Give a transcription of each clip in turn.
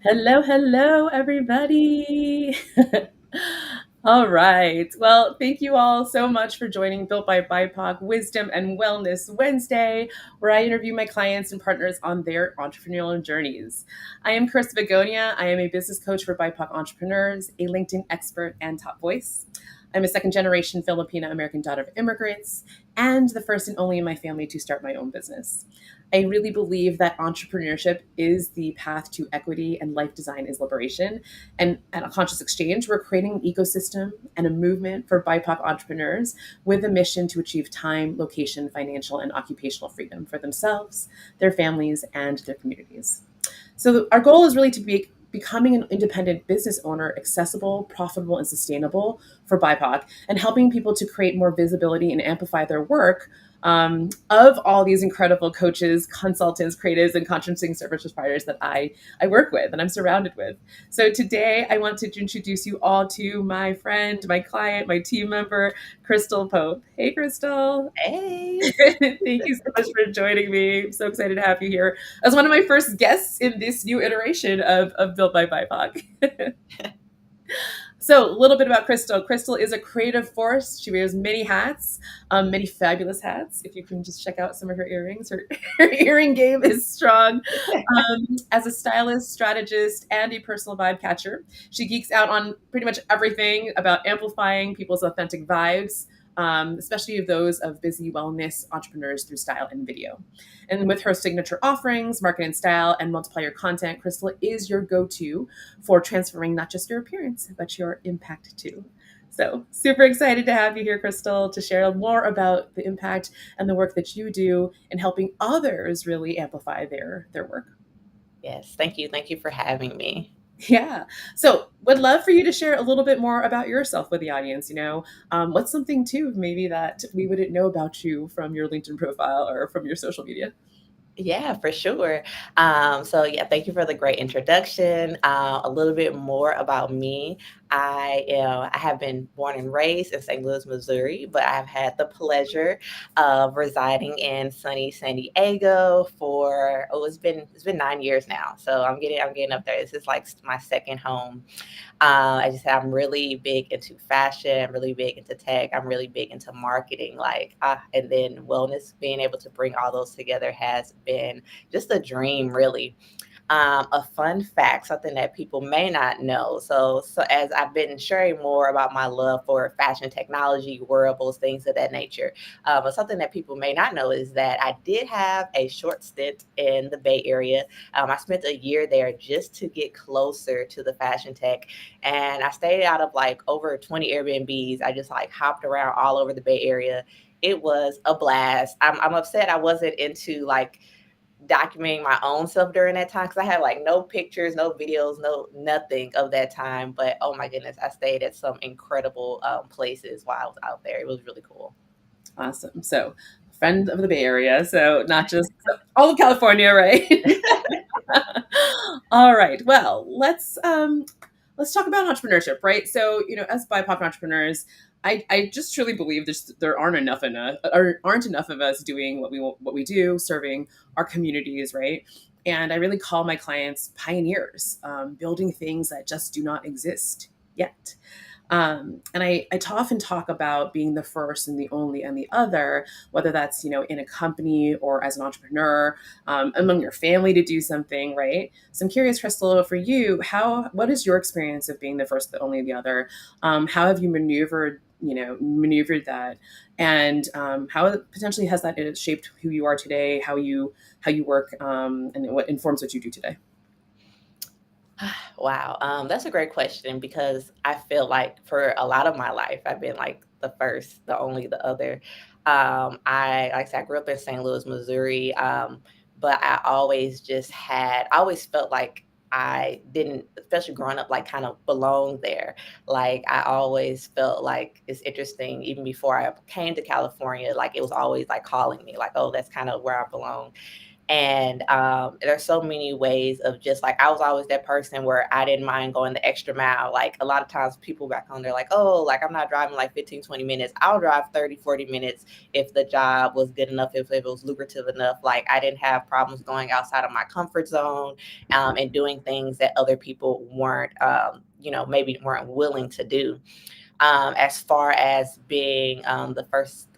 Hello, hello, everybody. All right. Well, thank you all so much for joining Built by BIPOC Wisdom and Wellness Wednesday, where I interview my clients and partners on their entrepreneurial journeys. I am Carissa Begonia. I am a business coach for BIPOC entrepreneurs, a LinkedIn expert, and top voice. I'm a second generation Filipino American daughter of immigrants and the first and only in my family to start my own business. I really believe that entrepreneurship is the path to equity and life design is liberation. And at a conscious exchange, we're creating an ecosystem and a movement for BIPOC entrepreneurs with a mission to achieve time, location, financial, and occupational freedom for themselves, their families, and their communities. So our goal is really to be becoming an independent business owner accessible, profitable, and sustainable for BIPOC, and helping people to create more visibility and amplify their work of all these incredible coaches, consultants, creatives, and consciencing service providers that I work with and I'm surrounded with. So today I want to introduce you all to my friend, my client, my team member, Crystal Pope. Hey, Crystal. Hey. Thank you so much for joining me. I'm so excited to have you here as one of my first guests in this new iteration of Built by BIPOC. So, a little bit about Crystal. Crystal is a creative force. She wears many hats, many fabulous hats. If you can just check out some of her earrings, her earring game is strong. As a stylist, strategist, and a personal vibe catcher, she geeks out on pretty much everything about amplifying people's authentic vibes, especially those of busy wellness entrepreneurs through style and video. And with her signature offerings, market and style, and multiplier content, Crystal is your go-to for transforming not just your appearance, but your impact too. So super excited to have you here, Crystal, to share more about the impact and the work that you do in helping others really amplify their work. Yes, thank you. Thank you for having me. Yeah. So would love for you to share a little bit more about yourself with the audience. What's something too, maybe that we wouldn't know about you from your LinkedIn profile or from your social media? Yeah, for sure. So thank you for the great introduction. A little bit more about me. I have been born and raised in St. Louis, Missouri, but I've had the pleasure of residing in sunny San Diego for it's been 9 years now. So I'm getting up there. This is like my second home. I just said I'm really big into fashion, I'm really big into tech, I'm really big into marketing, and then wellness. Being able to bring all those together has been just a dream, really. A fun fact, something that people may not know. So as I've been sharing more about my love for fashion technology, wearables, things of that nature, but something that people may not know is that I did have a short stint in the Bay Area. I spent a year there just to get closer to the fashion tech, and I stayed out of like over 20 Airbnbs. I just like hopped around all over the Bay Area. It was a blast. I'm upset I wasn't into like documenting my own self during that time because I had like no pictures, no videos, no nothing of that time. But oh my goodness, I stayed at some incredible places while I was out there. It was really cool. Awesome. So friend of the Bay Area. So not just all of California, right? All right. Well, let's talk about entrepreneurship, right? So, as BIPOC entrepreneurs, I just truly believe there aren't enough of us doing what we do, serving our communities, right? And I really call my clients pioneers, building things that just do not exist yet. And I often talk about being the first and the only and the other, whether that's, in a company or as an entrepreneur, among your family to do something, right? So I'm curious, Crystal, for you, what is your experience of being the first, the only, the other? How have you maneuvered that? And how potentially has that shaped who you are today, how you work, and what informs what you do today? Wow, that's a great question because I feel like for a lot of my life, I've been like the first, the only, the other. Like I said, I grew up in St. Louis, Missouri, but I always felt like I didn't, especially growing up, like kind of belong there. Like I always felt like it's interesting, even before I came to California, like it was always like calling me, like, oh, that's kind of where I belong. And there's so many ways of just like, I was always that person where I didn't mind going the extra mile. Like a lot of times people back home, they're like, oh, like I'm not driving like 15-20 minutes. I'll drive 30-40 minutes if the job was good enough, if it was lucrative enough. Like I didn't have problems going outside of my comfort zone, and doing things that other people weren't, maybe weren't willing to do. As far as being the first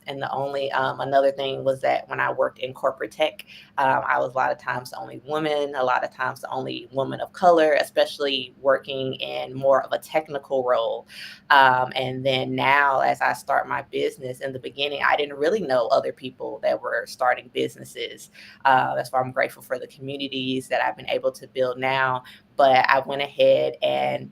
and the only, another thing was that when I worked in corporate tech, I was a lot of times the only woman, a lot of times the only woman of color, especially working in more of a technical role. And then now, as I start my business, in the beginning, I didn't really know other people that were starting businesses. That's why I'm grateful for the communities that I've been able to build now. But I went ahead and,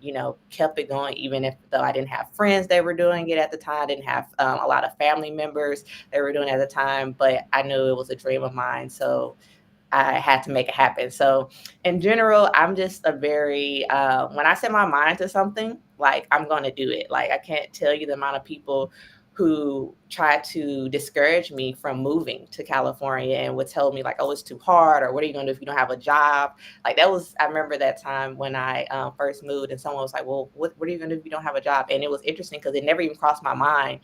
kept it going, even if though I didn't have friends that were doing it at the time. I didn't have a lot of family members that were doing it at the time, but I knew it was a dream of mine. So I had to make it happen. So in general, I'm just a very, when I set my mind to something, like I'm going to do it. Like I can't tell you the amount of people who try to discourage me from moving to California and would tell me like, oh, it's too hard, or what are you going to do if you don't have a job? Like I remember that time when I first moved, and someone was like, well, what are you going to do if you don't have a job? And it was interesting because it never even crossed my mind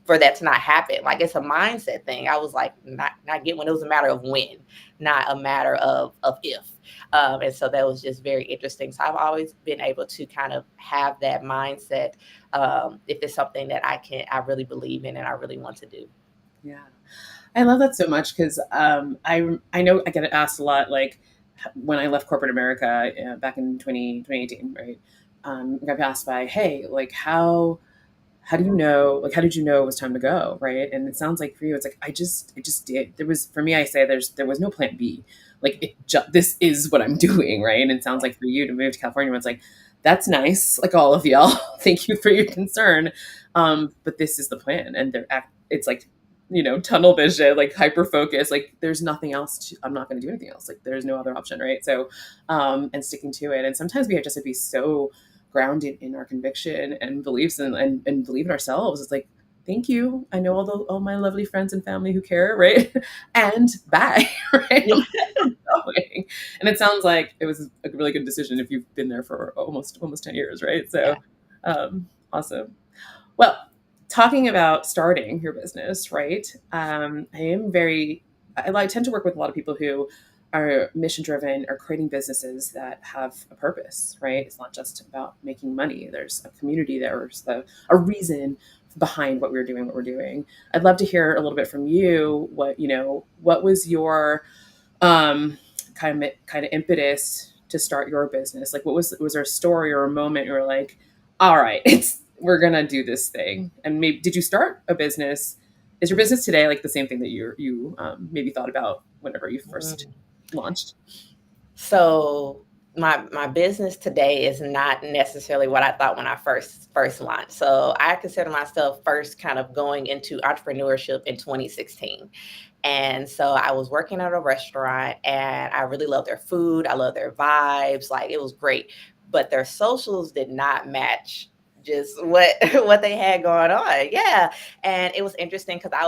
for that to not happen. Like it's a mindset thing. I was like, not get when, it was a matter of when, not a matter of if. And so that was just very interesting. So I've always been able to kind of have that mindset, if it's something that I really believe in and I really want to do. Yeah. I love that so much because I know I get asked a lot, like when I left corporate America back in 2018, right? I got asked by, hey, like how do you know, like how did you know it was time to go, right? And it sounds like for you it's like I just did. There was, for me, I say there was no plan B. Like this is what I'm doing, right? And it sounds like for you to move to California, it's like that's nice, like all of y'all. Thank you for your concern, but this is the plan. And it's like, tunnel vision, like hyper focus, like there's nothing else I'm not going to do anything else, like there's no other option, right? So and sticking to it. And sometimes we have just to be so grounded in our conviction and beliefs, and believe in ourselves. It's like, thank you, I know all my lovely friends and family who care, right? And bye. Right. I'm going. And it sounds like it was a really good decision if you've been there for almost 10 years, right? Yeah. So awesome. Well, talking about starting your business, right? I tend to work with a lot of people who are mission driven, or creating businesses that have a purpose, right? It's not just about making money. There's a community, there's a reason behind what we're doing. I'd love to hear a little bit from you. What was your kind of impetus to start your business? Like, was there a story or a moment you were like, all right, we're gonna do this thing? And maybe did you start a business? Is your business today like the same thing that you maybe thought about whenever you first Mm. launched? So my business today is not necessarily what I thought when I first launched. So I consider myself first kind of going into entrepreneurship in 2016. And so I was working at a restaurant, and I really love their food. I love their vibes. Like it was great, but their socials did not match just what what they had going on. Yeah. And it was interesting because I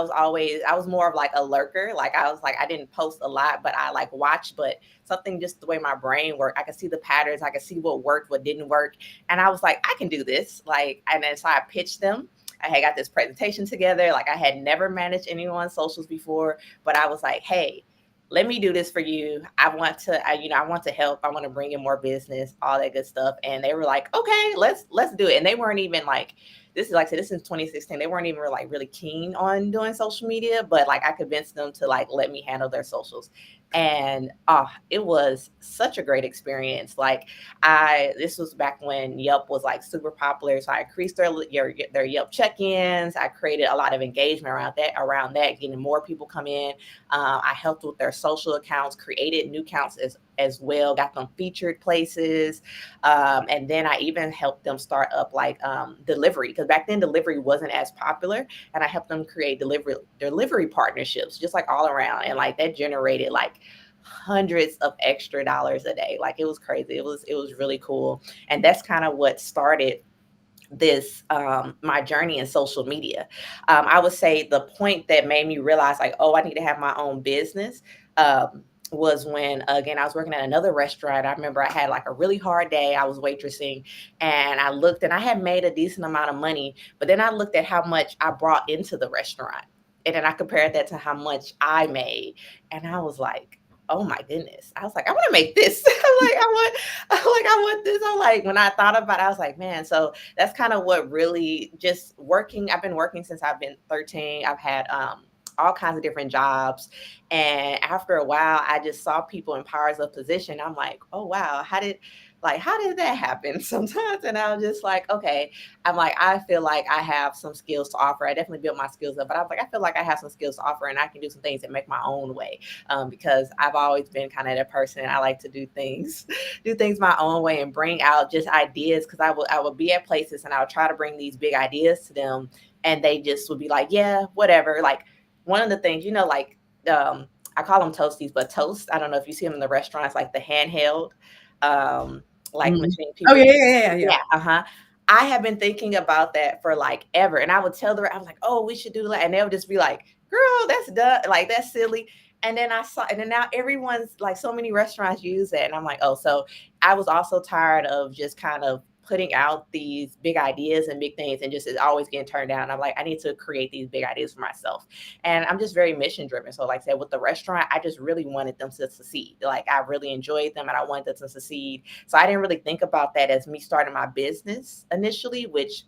was more of like a lurker. Like I was like, I didn't post a lot, but I like watched, but something, just the way my brain worked, I could see the patterns, I could see what worked, what didn't work. And I was like, I can do this. Like, and then so I pitched them. I had got this presentation together. Like I had never managed anyone's socials before, but I was like, hey, let me do this for you. I want to help. I want to bring in more business, all that good stuff. And they were like, okay, let's do it. And they weren't even like, this is like I said, this is 2016. They weren't even like really keen on doing social media, but like I convinced them to like let me handle their socials. And it was such a great experience. Like this was back when Yelp was like super popular. So I increased their Yelp check-ins. I created a lot of engagement around that, getting more people come in. I helped with their social accounts, created new accounts as well, got them featured places. And then I even helped them start up like delivery, because back then delivery wasn't as popular. And I helped them create delivery partnerships, just like all around. And like that generated like hundreds of extra dollars a day. Like it was crazy. It was really cool. And that's kind of what started this my journey in social media. I would say the point that made me realize like, oh, I need to have my own business. Was when again I was working at another restaurant. I remember I had like a really hard day. I was waitressing, and I looked and I had made a decent amount of money, but then I looked at how much I brought into the restaurant, and then I compared that to how much I made, and I was like, oh my goodness. I was like, I want to make this. I want this. I'm like, when I thought about it, I was like, man, so that's kind of what really just working. I've been working since I've been 13. I've had all kinds of different jobs. And after a while, I just saw people in powers of position. I'm like, oh wow, how did that happen sometimes? And I was just like, okay, I'm like, I feel like I have some skills to offer. I definitely built my skills up, but I was like, I feel like I have some skills to offer and I can do some things that make my own way. Because I've always been kind of that person. I like to do things, do things my own way and bring out just ideas. Cause I would be at places and I would try to bring these big ideas to them. And they just would be like, yeah, whatever. Like one of the things, like, I call them toasties, but toast. I don't know if you see them in the restaurants, like the handheld, like Mm. machine Oh people. yeah, yeah, yeah, yeah, yeah. Yeah, uh-huh. I have been thinking about that for like ever. And I would tell them, I'm like, oh, we should do that. And they would just be like, girl, that's done. Like, that's silly. And then and then now everyone's like, so many restaurants use that. And I'm like, oh, so I was also tired of just kind of putting out these big ideas and big things and just always getting turned down. I'm like, I need to create these big ideas for myself. And I'm just very mission driven. So like I said, with the restaurant, I just really wanted them to succeed. Like I really enjoyed them and I wanted them to succeed. So I didn't really think about that as me starting my business initially, which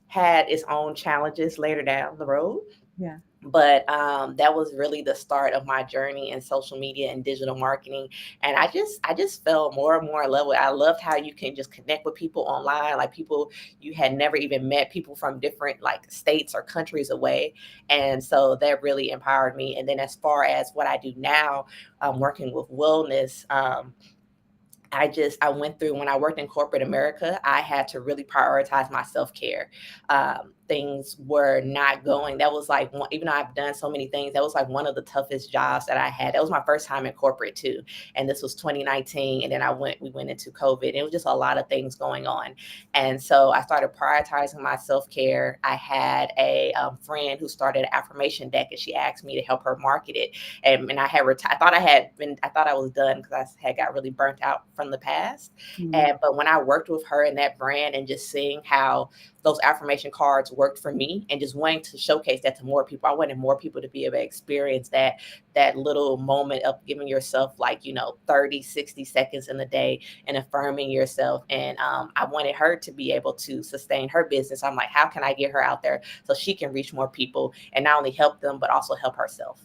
had its own challenges later down the road. Yeah. But that was really the start of my journey in social media and digital marketing. And I just fell more and more in love with it. I loved how you can just connect with people online, like people you had never even met, people from different like states or countries away. And so that really empowered me. And then as far as what I do now, working with wellness, I went through when I worked in corporate America, I had to really prioritize my self care. Things were not going. That was like even though I've done so many things, that was like one of the toughest jobs that I had. That was my first time in corporate too, and this was 2019. And then we went into COVID. It was just a lot of things going on, and so I started prioritizing my self care. I had a friend who started an affirmation deck, and she asked me to help her market it. And I had I thought I thought I was done because I had got really burnt out from the past. Mm. But when I worked with her in that brand and just seeing how those affirmation cards worked for me and just wanting to showcase that to more people, I wanted more people to be able to experience that little moment of giving yourself like 30 60 seconds in the day and affirming yourself. And I wanted her to be able to sustain her business. I'm like, how can I get her out there so she can reach more people and not only help them but also help herself?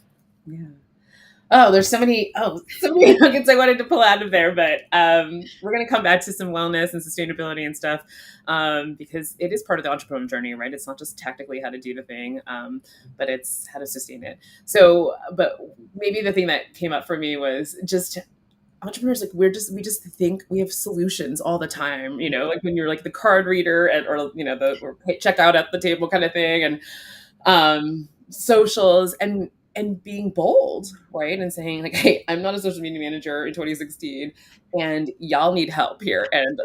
Yeah. Oh, there's so many nuggets I wanted to pull out of there, but we're going to come back to some wellness and sustainability and stuff because it is part of the entrepreneurial journey, right? It's not just technically how to do the thing, but it's how to sustain it. So, but maybe the thing that came up for me was just entrepreneurs, like we just think we have solutions all the time, like when you're like the card reader or or checkout at the table kind of thing, and socials and being bold, right? And saying like, hey, I'm not a social media manager in 2016 and y'all need help here. And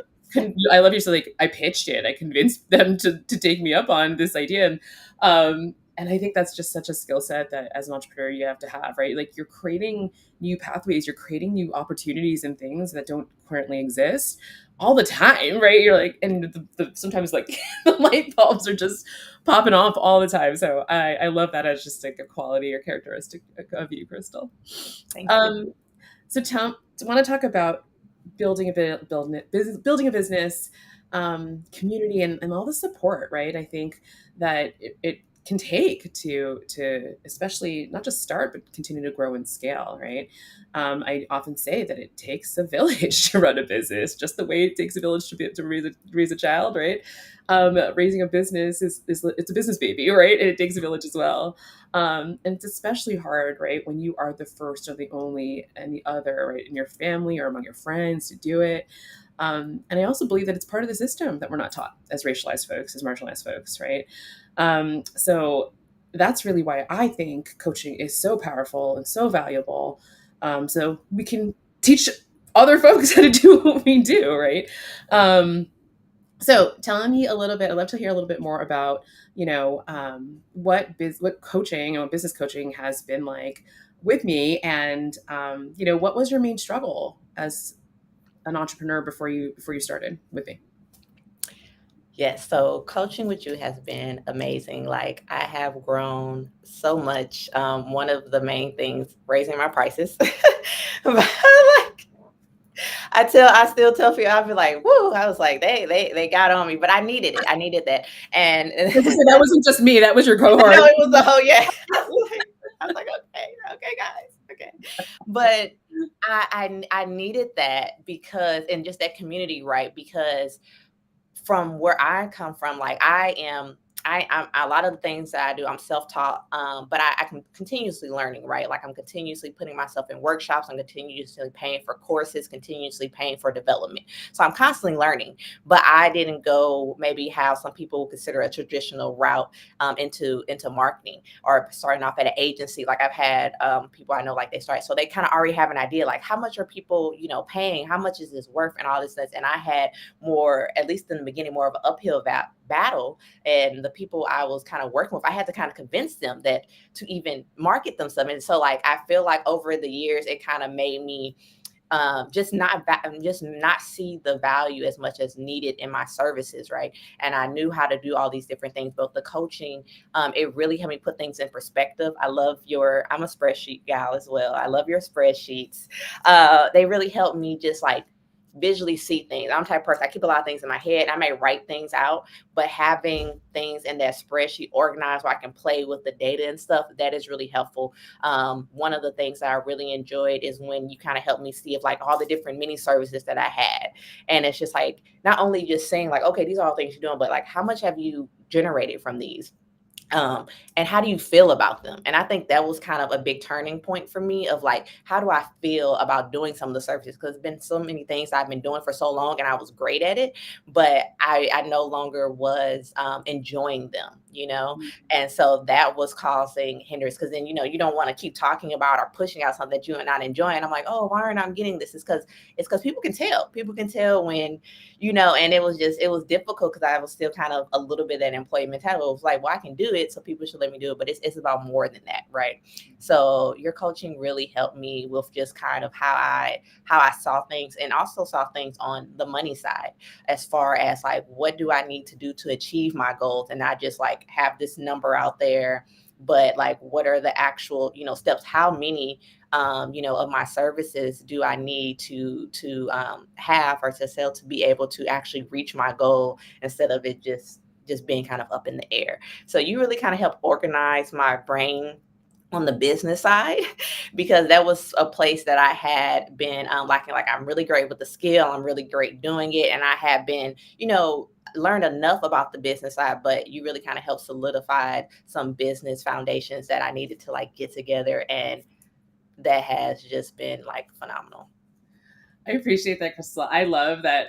I love you. So like I pitched it, I convinced them to take me up on this idea. And I think that's just such a skill set that as an entrepreneur you have to have, right? Like you're creating new pathways, you're creating new opportunities and things that don't currently exist all the time, right? You're like, and sometimes like the light bulbs are just popping off all the time. So I love that as just like a quality or characteristic of you, Crystal. Thank you. Um, so want to talk about building a business, community, and all the support, right? I think that it can take to especially not just start but continue to grow and scale, right? I often say that it takes a village to run a business, just the way it takes a village to raise a child, right? Raising a business is it's a business baby, right? And it takes a village as well. And it's especially hard, right, when you are the first or the only and the other, right, in your family or among your friends to do it. And I also believe that it's part of the system that we're not taught as racialized folks, as marginalized folks, right? So that's really why I think coaching is so powerful and so valuable. So we can teach other folks how to do what we do, right? So telling me a little bit, I'd love to hear a little bit more about, what coaching or business coaching has been like with me, and what was your main struggle as an entrepreneur before you started with me? Yes, so coaching with you has been amazing. Like I have grown so much. One of the main things, raising my prices. But, like, I still tell people, I'll be like, "Woo!" I was like, they got on me, but I needed it. I needed that, and So that wasn't just me; that was your no, cohort. it was the whole yeah. I was like, okay, okay, guys, okay. But I needed that because and just that community, right? Because from where I come from, like I'm a lot of the things that I do, I'm self-taught, but I can continuously learning, right? Like I'm continuously putting myself in workshops, I'm continuously paying for courses, continuously paying for development. So I'm constantly learning, but I didn't go maybe how some people would consider a traditional route into marketing or starting off at an agency. Like I've had people I know, like they start, so they kind of already have an idea, like how much are people, paying, how much is this worth, and all this. And I had more, at least in the beginning, more of an uphill battle. And the people I was kind of working with, I had to kind of convince them that to even market themselves. And so, like, I feel like over the years, it kind of made me just not see the value as much as needed in my services, right? And I knew how to do all these different things, both the coaching, it really helped me put things in perspective. I'm a spreadsheet gal as well. I love your spreadsheets. They really helped me just like visually see things. I'm the type of person, I keep a lot of things in my head. I may write things out, but having things in that spreadsheet organized where I can play with the data and stuff, that is really helpful. One of the things that I really enjoyed is when you kind of helped me see if like all the different mini services that I had. And it's just like, not only just saying like, okay, these are all things you're doing, but like, how much have you generated from these? um, and how do you feel about them? And I think that was kind of a big turning point for me of like, how do I feel about doing some of the services? Because it's been so many things I've been doing for so long and I was great at it, but I no longer was enjoying them, you know? And so that was causing hindrance because then, you don't want to keep talking about or pushing out something that you're not enjoying. I'm like, oh, why aren't I getting this? It's because people can tell. People can tell when and it was difficult because I was still kind of a little bit that employee mentality. It was like, well, I can do it, so people should let me do it. But it's about more than that, right? So your coaching really helped me with just kind of how I saw things and also saw things on the money side, as far as like what do I need to do to achieve my goals and not just like have this number out there, but like what are the actual steps, how many of my services do I need to have or to sell to be able to actually reach my goal instead of it just being kind of up in the air. So you really kind of help organize my brain on the business side because that was a place that I had been lacking. Like I'm really great with the skill, I'm really great doing it, and I had been, learned enough about the business side, but you really kind of helped solidify some business foundations that I needed to like get together, and that has just been like phenomenal. I appreciate that, Crystal. I love that.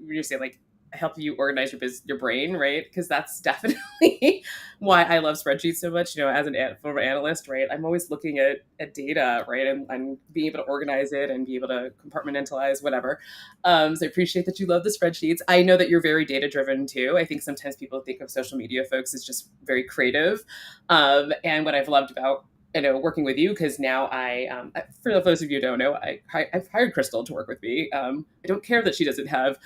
You say like help you organize your brain, right? Because that's definitely why I love spreadsheets so much. As an former analyst, right? I'm always looking at data, right, and being able to organize it and be able to compartmentalize whatever. So I appreciate that you love the spreadsheets. I know that you're very data driven too. I think sometimes people think of social media folks as just very creative, and what I've loved about working with you because now for those of you who don't know, I've hired Crystal to work with me. I don't care that she doesn't have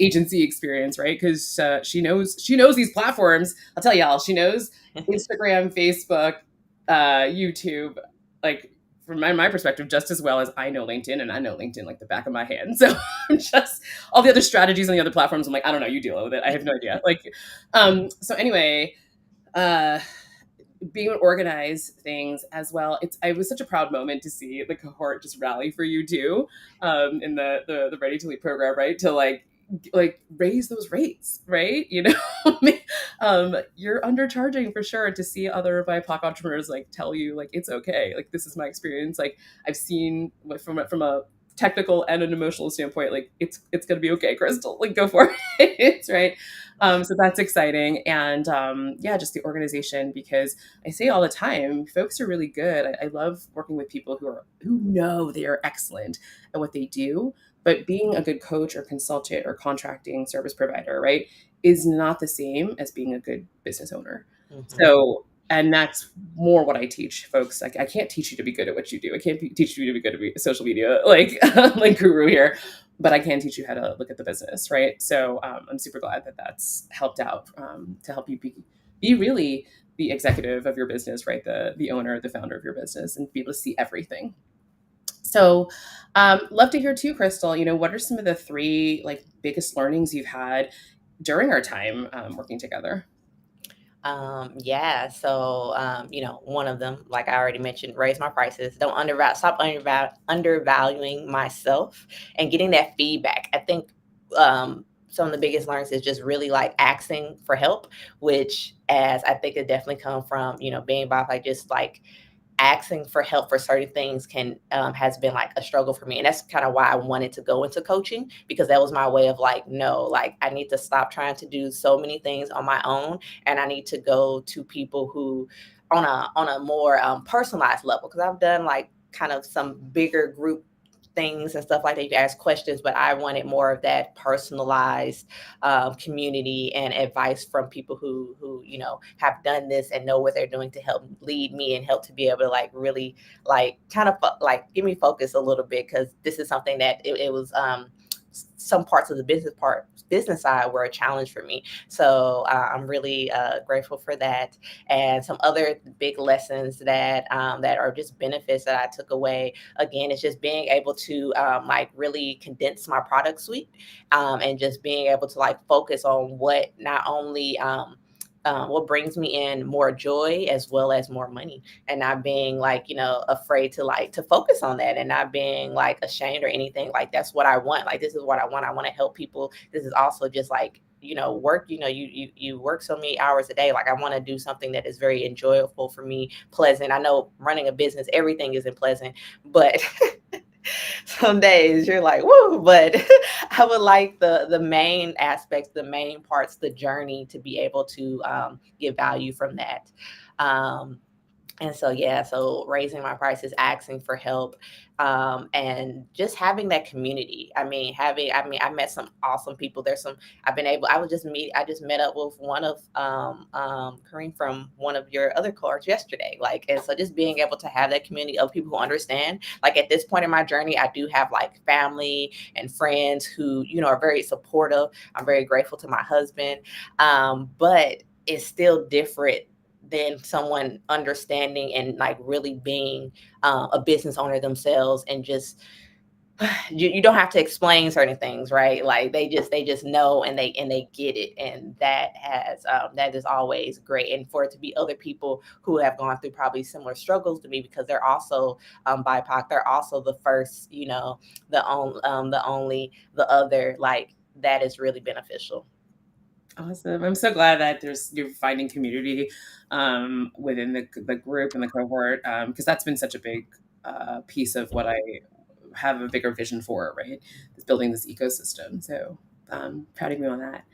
agency experience, right? Because she knows these platforms. I'll tell y'all, she knows Instagram, Facebook, YouTube, like from my perspective, just as well as I know LinkedIn, and I know LinkedIn like the back of my hand. So I'm just all the other strategies on the other platforms. I'm like, I don't know, you deal with it. I have no idea. Like, so anyway, uh, being able to organize things as well. It was such a proud moment to see the cohort just rally for you too, in the Ready to Lead program, right? To like raise those rates, right? You're undercharging for sure. To see other BIPOC entrepreneurs like tell you like it's okay, like this is my experience. Like I've seen from a technical and an emotional standpoint, like it's gonna be okay, Crystal. Like go for it, right? So that's exciting, and yeah, just the organization because I say all the time, folks are really good. I love working with people who know they are excellent at what they do, But being a good coach or consultant or contracting service provider, right, is not the same as being a good business owner. Mhm. So, and that's more what I teach folks. Like, I can't teach you to be good at what you do. I can't teach you to be good at social media, like like guru here, but I can teach you how to look at the business, right? So I'm super glad that that's helped out to help you be really the executive of your business, right? The owner, the founder of your business, and be able to see everything. So, love to hear too, Crystal. What are some of the three like biggest learnings you've had during our time working together? Yeah, so one of them, like I already mentioned, raise my prices. Don't undervaluing myself and getting that feedback. I think some of the biggest learns is just really like asking for help, which as I think it definitely come from being by like just like asking for help for certain things can has been like a struggle for me, and that's kind of why I wanted to go into coaching, because that was my way of like, no, like I need to stop trying to do so many things on my own, and I need to go to people who on a more personalized level, because I've done like kind of some bigger group things and stuff like that. You can ask questions, but I wanted more of that personalized community and advice from people who have done this and know what they're doing to help lead me and help to be able to like really like kind of like give me focus a little bit, because this is something that it was some parts of the business side were a challenge for me. So I'm really grateful for that. And some other big lessons that are just benefits that I took away. Again, it's just being able to like really condense my product suite, and just being able to like focus on what not only what brings me in more joy as well as more money, and not being like afraid to like to focus on that, and not being like ashamed or anything. Like that's what I want. Like this is what I want. I want to help people. This is also just like work. You work so many hours a day. Like I want to do something that is very enjoyable for me, pleasant. I know running a business, everything isn't pleasant, but some days you're like, woo, but I would like the main aspects, the main parts, the journey, to be able to get value from that. Um, and so, yeah, so raising my prices, asking for help, and just having that community. I met some awesome people. There's some, I just met up with one of, Kareem, from one of your other cards yesterday. Like, and so just being able to have that community of people who understand, like at this point in my journey, I do have like family and friends who, are very supportive. I'm very grateful to my husband. But it's still different than someone understanding and like really being a business owner themselves, and just you don't have to explain certain things, right? Like they just know, and they get it, and that is always great. And for it to be other people who have gone through probably similar struggles to me, because they're also BIPOC, they're also the first, the only, the other, like that is really beneficial. Awesome. I'm so glad that you're finding community within the group and the cohort, because that's been such a big piece of what I have a bigger vision for, right? Is building this ecosystem. So proud of you on that.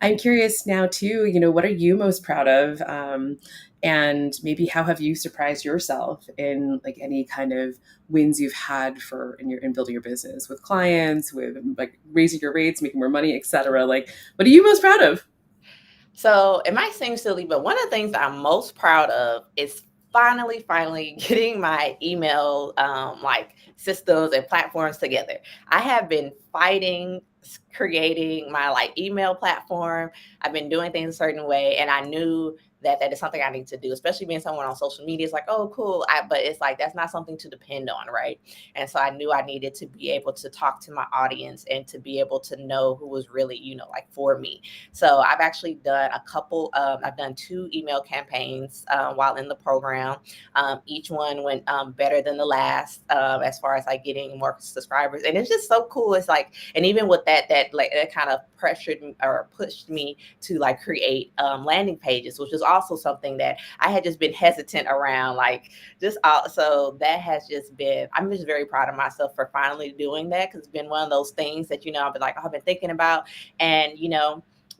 I'm curious now too, what are you most proud of? And maybe how have you surprised yourself in like any kind of wins you've had in building your business with clients, with like raising your rates, making more money, etc. Like, what are you most proud of? So it might seem silly, but one of the things that I'm most proud of is finally getting my email like systems and platforms together. I have been fighting creating my like email platform. I've been doing things a certain way, and I knew that is something I need to do, especially being someone on social media. It's like, oh, cool. But it's like, that's not something to depend on, right? And so I knew I needed to be able to talk to my audience and to be able to know who was really, like for me. So I've actually done I've done two email campaigns while in the program. Each one went better than the last, as far as like getting more subscribers. And it's just so cool. It's like, and even with that like that kind of pressured me or pushed me to like create landing pages, which is also something that I had just been hesitant around. Like just so that has just been, I'm just very proud of myself for finally doing that, because it's been one of those things that, I've been like, oh, I've been thinking about. And,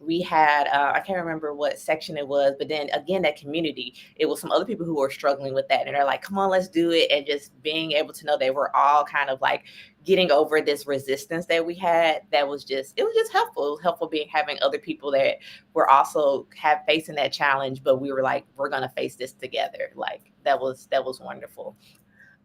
we had, I can't remember what section it was, but then again, that community, it was some other people who were struggling with that. And they're like, come on, let's do it. And just being able to know they were all kind of like getting over this resistance that we had, that was just, it was just helpful. It was helpful being having other people that were also facing that challenge, but we were like, we're going to face this together. Like that was wonderful.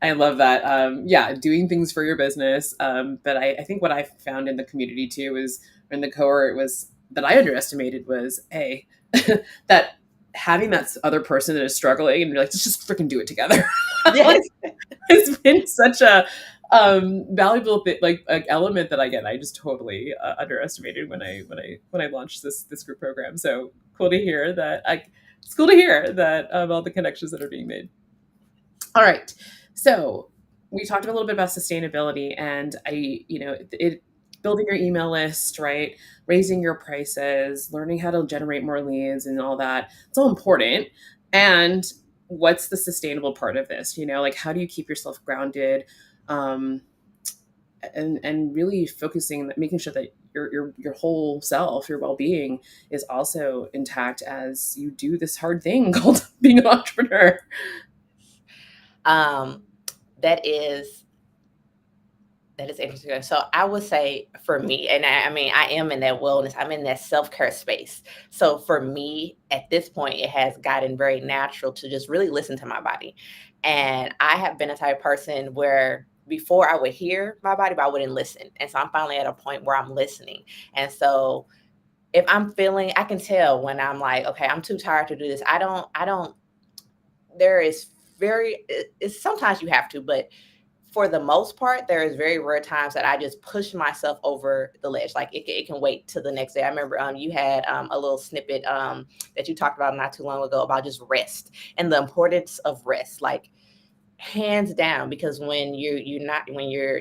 I love that. Yeah, doing things for your business. But I think what I found in the community too is in the cohort was that I underestimated was that having that other person that is struggling and you're like, let's just freaking do it together. Like, Yes. it's been such a valuable element that I just totally underestimated when I launched this group program. So cool to hear that. It's cool to hear that all the connections that are being made. All right. So we talked a little bit about sustainability and building your email list, right? Raising your prices, learning how to generate more leads and all that. It's all important. And what's the sustainable part of this? Like how do you keep yourself grounded? Um, and really focusing, making sure that your whole self, your well-being is also intact as you do this hard thing called being an entrepreneur. Um, that is that is interesting. So I would say for me, and I mean, I am in that wellness, I'm in that self-care space. So for me, at this point, it has gotten very natural to just really listen to my body. And I have been a type of person where before I would hear my body, but I wouldn't listen. And so I'm finally at a point where I'm listening. And so if I'm feeling, I can tell when I'm like, okay, I'm too tired to do this. I don't, there is it's sometimes you have to, but for the most part, there is very rare times that I just push myself over the ledge. Like it can wait till the next day. I remember you had a little snippet that you talked about not too long ago about just rest and the importance of rest. Like hands down, because when you're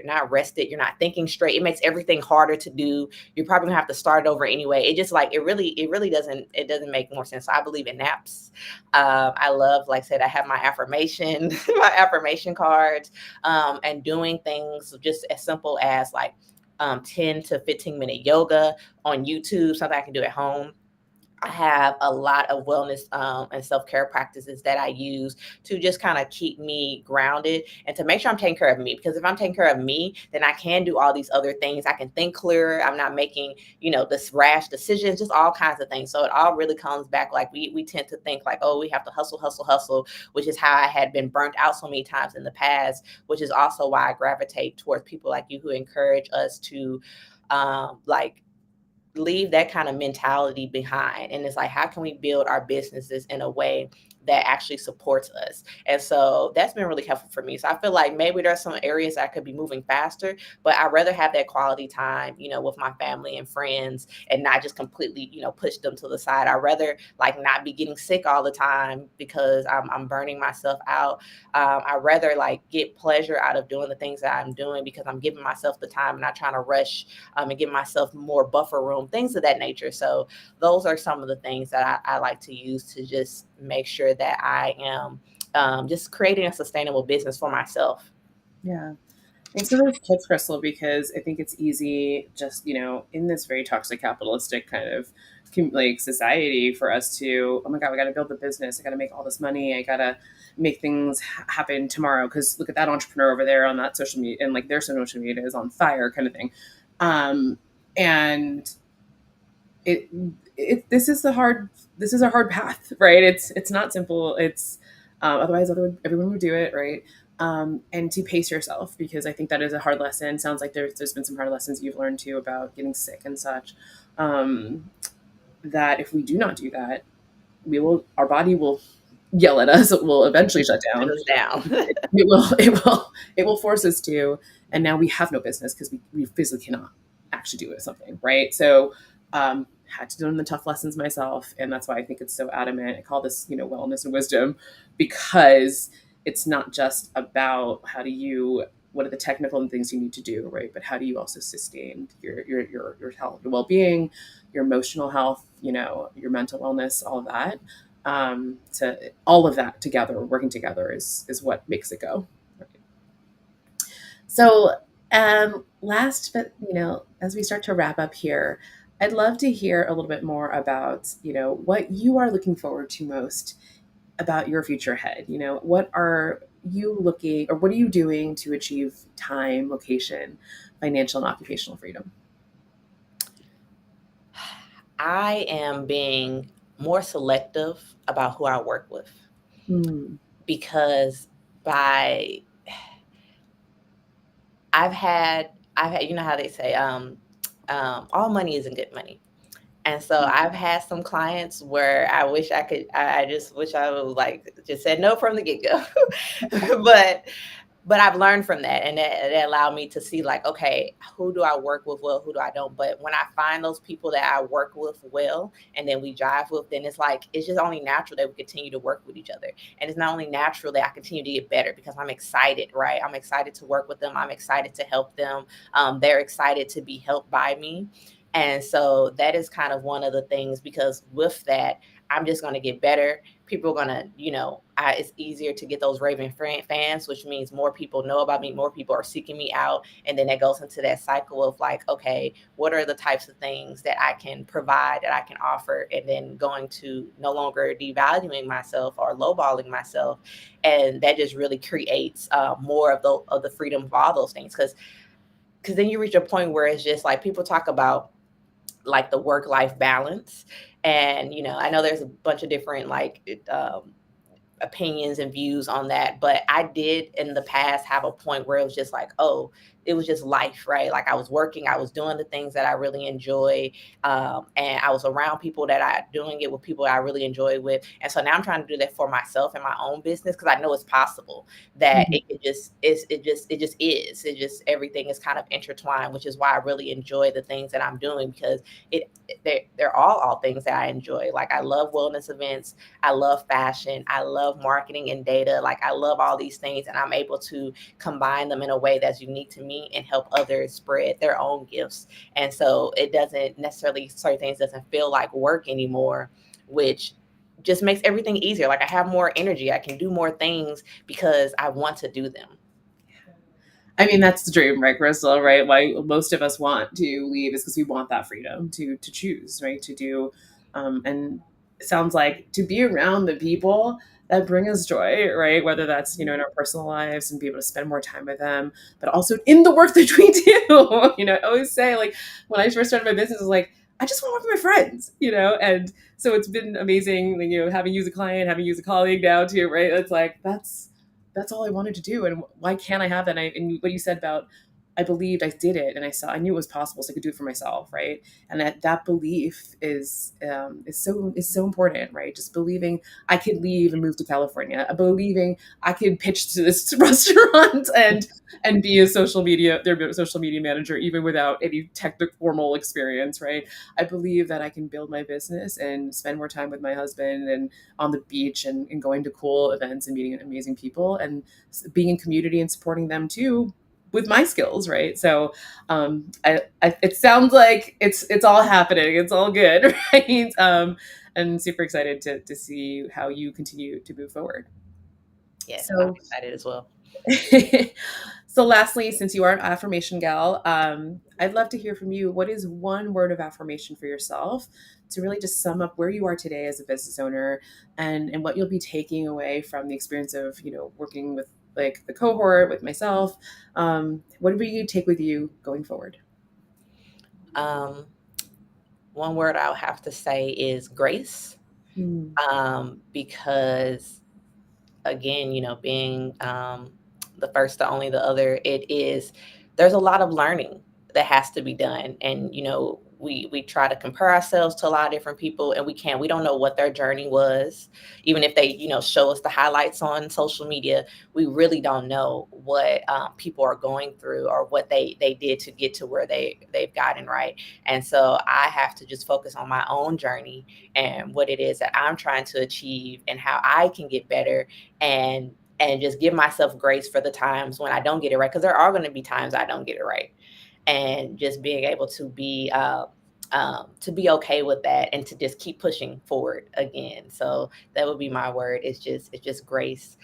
not rested, you're not thinking straight, it makes everything harder to do. You're probably gonna have to start over anyway. It just like it really doesn't make more sense. So I believe in naps. I love, like I said, I have my affirmation my affirmation cards, and doing things just as simple as like 10 to 15-minute yoga on YouTube, something I can do at home. I have a lot of wellness and self care practices that I use to just kind of keep me grounded and to make sure I'm taking care of me. Because if I'm taking care of me, then I can do all these other things. I can think clearer. I'm not making, this rash decisions, just all kinds of things. So it all really comes back. Like we tend to think like, oh, we have to hustle, hustle, hustle, which is how I had been burnt out so many times in the past, which is also why I gravitate towards people like you who encourage us to like leave that kind of mentality behind. And it's like, how can we build our businesses in a way that actually supports us? And so that's been really helpful for me. So I feel like maybe there's some areas I could be moving faster, but I'd rather have that quality time, with my family and friends and not just completely, push them to the side. I'd rather like not be getting sick all the time because I'm burning myself out. I'd rather like get pleasure out of doing the things that I'm doing because I'm giving myself the time and not trying to rush, and give myself more buffer room, things of that nature. So those are some of the things that I like to use to just make sure that I am just creating a sustainable business for myself. Yeah. Thanks for those tips, Crystal, because I think it's easy just, in this very toxic capitalistic kind of like society for us to, oh my God, we got to build the business. I got to make all this money. I got to make things happen tomorrow. Cause look at that entrepreneur over there on that social media and like their social media is on fire kind of thing. And it, this is a hard path, right? It's not simple. It's, otherwise everyone would do it. Right. And to pace yourself, because I think that is a hard lesson. Sounds like there's been some hard lessons you've learned too about getting sick and such. That if we do not do that, our body will yell at us. It will eventually shut Shut down. us down. It will force us to, and now we have no business because we physically cannot actually do something, right? So, had to learn the tough lessons myself, and that's why I think it's so adamant. I call this, wellness and wisdom, because it's not just about what are the technical things you need to do, right? But how do you also sustain your health, your well-being, your emotional health, your mental wellness, all of that. To all of that together, working together is what makes it go. Right? So, last, but as we start to wrap up here, I'd love to hear a little bit more about, what you are looking forward to most about your future ahead. What are you looking or what are you doing to achieve time, location, financial and occupational freedom? I am being more selective about who I work with Mm, because by I've had, you know how they say, all money isn't good money. And so I've had some clients where I wish I just wish I was like, just said no from the get go. but but I've learned from that, and that allowed me to see like, okay, who do I work with well, who do I don't? But when I find those people that I work with well, and then we jive with, then it's like it's just only natural that we continue to work with each other, and it's not only natural that I continue to get better because I'm excited, right? I'm excited to work with them. I'm excited to help them. They're excited to be helped by me. And so that is kind of one of the things because with that, I'm just going to get better. People are going to, it's easier to get those raving fans, which means more people know about me, more people are seeking me out. And then that goes into that cycle of like, okay, what are the types of things that I can provide, that I can offer? And then going to no longer devaluing myself or lowballing myself. And that just really creates more of the freedom of all those things. Because then you reach a point where it's just like people talk about like the work life balance. And, I know there's a bunch of different like opinions and views on that. But I did in the past have a point where it was just like, oh, it was just life, right? Like I was working, I was doing the things that I really enjoy. And I was around people that I doing it with people I really enjoy with. And so now I'm trying to do that for myself and my own business because I know it's possible that mhm. it just everything is kind of intertwined, which is why I really enjoy the things that I'm doing because it they're all things that I enjoy. Like I love wellness events, I love fashion. I love marketing and data. Like I love all these things, and I'm able to combine them in a way that's unique to me and help others spread their own gifts. And so it doesn't necessarily certain things doesn't feel like work anymore, which just makes everything easier. Like I have more energy. I can do more things because I want to do them. I mean, that's the dream, right, Crystal? Right? Why most of us want to leave is because we want that freedom to choose, right? To do, and it sounds like to be around the people that bring us joy, right? Whether that's in our personal lives and be able to spend more time with them, but also in the work that we do. I always say like when I first started my business, I was like, I just want to work with my friends, and so it's been amazing, having you as a client, having you as a colleague now too, right? It's like that's all I wanted to do. And why can't I have that? And what you said about, I believed I did it and I knew it was possible. So I could do it for myself. Right. And that belief is so important, right? Just believing I could leave and move to California, believing I could pitch to this restaurant and be their social media manager, even without any technical formal experience. Right. I believe that I can build my business and spend more time with my husband and on the beach and going to cool events and meeting amazing people and being in community and supporting them too with my skills, right? So it sounds like it's all happening. It's all good, right? And super excited to see how you continue to move forward. Yes, I'm So excited as well. so lastly, since you are an affirmation gal, I'd love to hear from you. What is one word of affirmation for yourself to really just sum up where you are today as a business owner and what you'll be taking away from the experience of, working with like the cohort with myself? What will you take with you going forward? Um, One word I'll have to say is grace, Mm, because again, being the first, the only, the other, there's a lot of learning that has to be done. And, we try to compare ourselves to a lot of different people and we don't know what their journey was. Even if they, show us the highlights on social media, we really don't know what people are going through or what they did to get to where they've gotten right. And so I have to just focus on my own journey and what it is that I'm trying to achieve and how I can get better and just give myself grace for the times when I don't get it right, because there are going to be times I don't get it right, and just being able to be okay with that and to just keep pushing forward again. So that would be my word. It's just grace,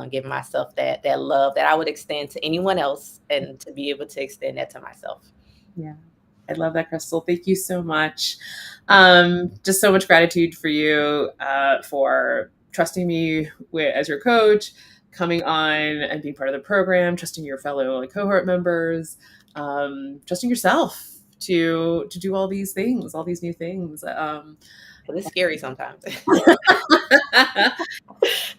giving myself that love that I would extend to anyone else, and to be able to extend that to myself. yeah. I love that, Crystal. Thank you so much. Just so much gratitude for you for trusting me as your coach, coming on and being part of the program, trusting your fellow cohort members, trusting yourself to do all these things, all these new things. But it's scary sometimes.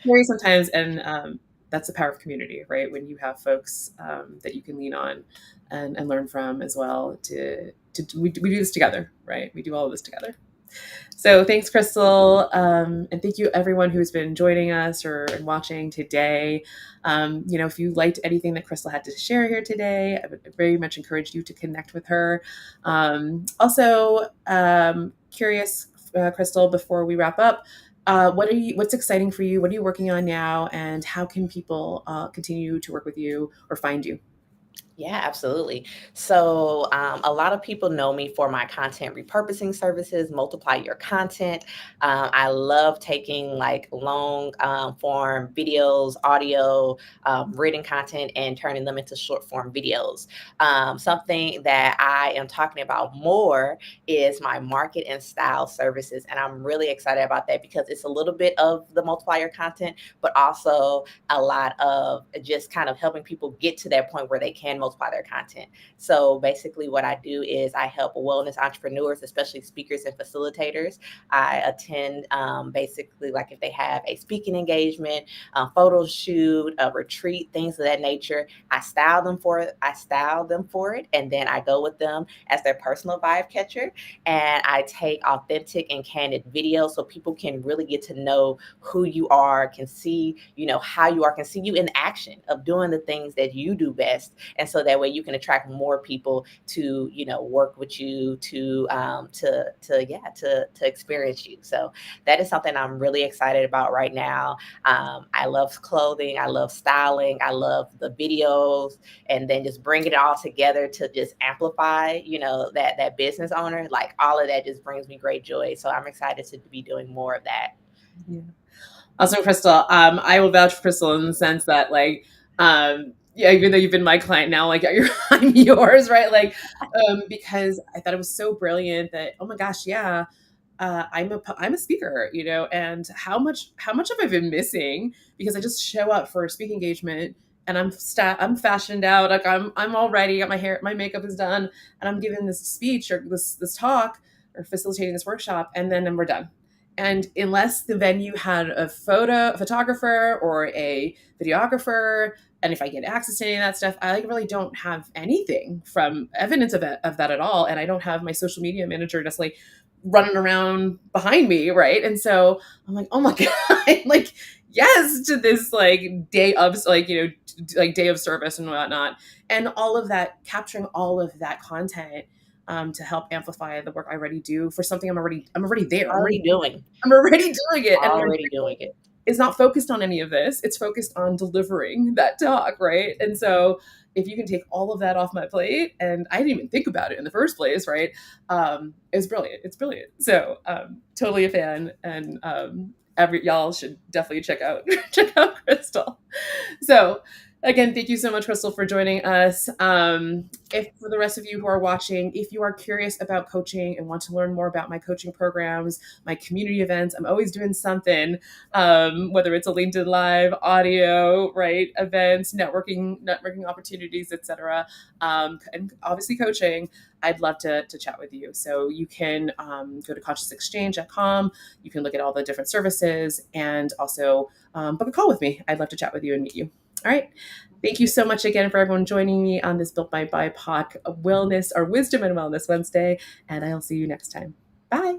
Scary sometimes, and that's the power of community, right? When you have folks that you can lean on and learn from as well. We do this together, right? We do all of this together. So thanks, Crystal, and thank you everyone who's been joining us or watching today. If you liked anything that Crystal had to share here today, I would very much encourage you to connect with her. Also, curious, Crystal, before we wrap up, what's exciting for you? What are you working on now, and how can people continue to work with you or find you? Yeah, absolutely. So, a lot of people know me for my content repurposing services, Multiply Your Content. I love taking like long form videos, audio, written content, and turning them into short form videos. Something that I am talking about more is my market and style services. And I'm really excited about that because it's a little bit of the Multiply Your Content, but also a lot of just kind of helping people get to that point where they can multiply their content. So basically, what I do is I help wellness entrepreneurs, especially speakers and facilitators. I attend basically like if they have a speaking engagement, a photo shoot, a retreat, things of that nature. I style them for it. And then I go with them as their personal vibe catcher. And I take authentic and candid videos so people can really get to know who you are, can see, how you are, can see you in action of doing the things that you do best. And so that way you can attract more people to, work with you to experience you. So that is something I'm really excited about right now. I love clothing. I love styling. I love the videos, and then just bringing it all together to just amplify, that business owner, like all of that just brings me great joy. So I'm excited to be doing more of that. Yeah. Awesome, Crystal. I will vouch for Crystal in the sense that, yeah, even though you've been my client now, I'm yours, right? Because I thought it was so brilliant that, oh my gosh, yeah, I'm a speaker, and how much have I been missing because I just show up for a speaking engagement and I'm fashioned out, like I'm all ready, got my hair, my makeup is done, and I'm giving this speech or this talk or facilitating this workshop, and then we're done. And unless the venue had a photographer or a videographer, and if I get access to any of that stuff, I really don't have anything from evidence of that at all. And I don't have my social media manager just like running around behind me, right? And so I'm like, oh my god, like yes to this day of day of service and whatnot, and all of that, capturing all of that content to help amplify the work I already do for something I'm already there. Already doing. I'm already doing it. And Already doing it. it's not focused on any of this. It's focused on delivering that talk, right? And so if you can take all of that off my plate, and I didn't even think about it in the first place, right? It's brilliant. It's brilliant. So totally a fan, and y'all should definitely check out check out Crystal. So again, thank you so much, Crystal, for joining us. If for the rest of you who are watching, if you are curious about coaching and want to learn more about my coaching programs, my community events, I'm always doing something, whether it's a LinkedIn Live, audio, right, events, networking opportunities, etc., and obviously coaching. I'd love to chat with you. So you can go to CONSCIOUSXCHANGE.com. You can look at all the different services and also book a call with me. I'd love to chat with you and meet you. All right. Thank you so much again for everyone joining me on this Built by BIPOC Wellness or Wisdom and Wellness Wednesday. And I'll see you next time. Bye.